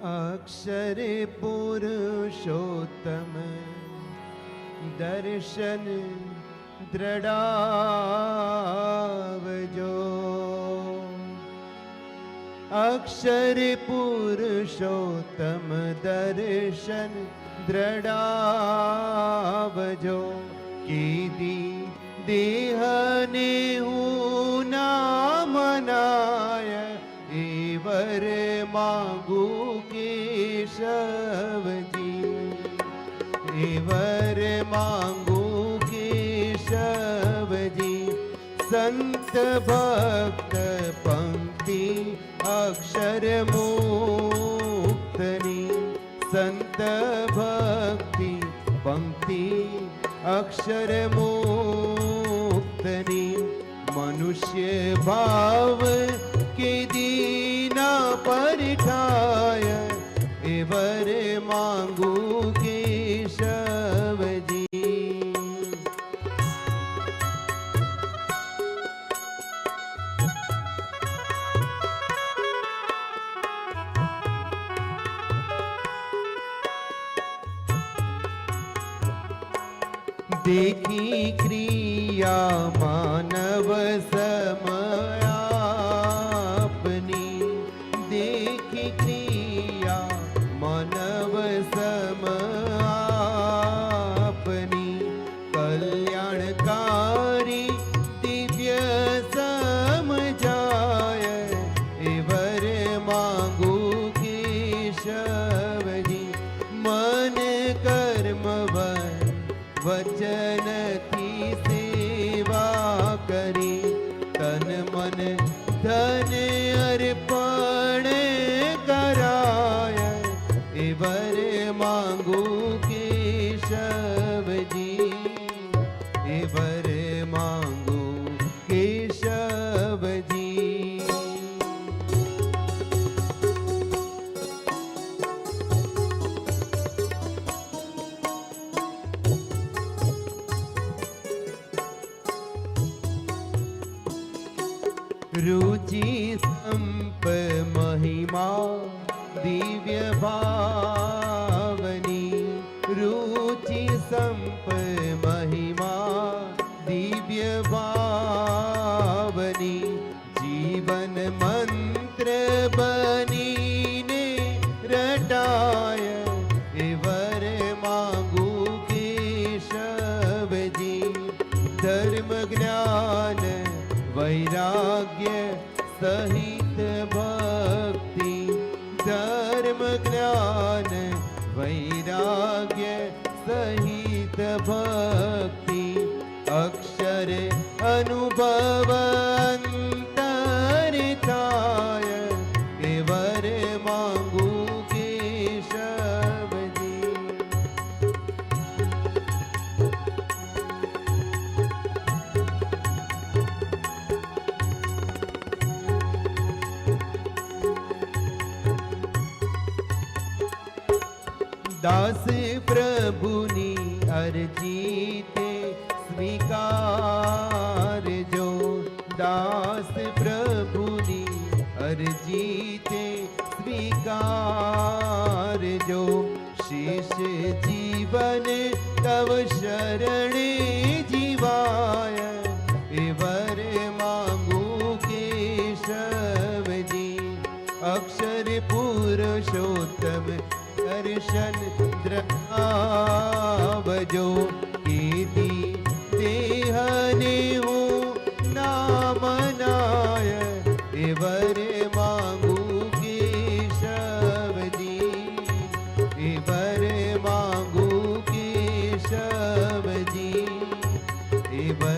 अक्षर पुरुषोत्तम दर्शन दृढ़ावजो। अक्षर पुरुषोत्तम दर्शन दृढ़ावजो। कीदी देहने हूँ ना मनाय एवर मांगू केशव जी। एवर मांगू केशव जी। संत भक्त पंक्ति अक्षर मुक्तनी। संत भक्ति पंक्ति अक्षर मुक्तनी। मनुष्य भाव के दीना परिठाय एवर मांगू केशव जी। देखी क्रिया मानव समयापनी। देखी क्रिया मानव समयापनी। कल्याणकारी दिव्य समझाय एवर मांगू केशव जी। मन कर्म वचन की सेवा करी। तन मन धन अर्पण कराय एवर मांगू केशव जी। एवर मांगू केशव जी। रुचि संप महिमा दिव्य भावनी। रुचि संप महिमा दिव्य भावनी। जीवन मंत्र बनीने रटाय एवर मांगू केशव जी। धर्म ज्ञान वैराग्य सहित भक्ति। धर्म ज्ञान वैराग्य सहित भक्ति। अक्षर अनुभव अंतरिताय एवर मांगू केशव जी। दास प्रभुनी अर्जीते स्वीकार जो। दास प्रभुनी अर्जीते स्वीकार जो। शेष जीवन तव शरणे जीवाय एवर मांगू केशव जी। अक्षर पुरुषोत्तम दर्शन द्रवजो। कीदी देहने हूँ नाम नाय एवर मांगू केशव जी। एवर मांगू केशव जी। एवर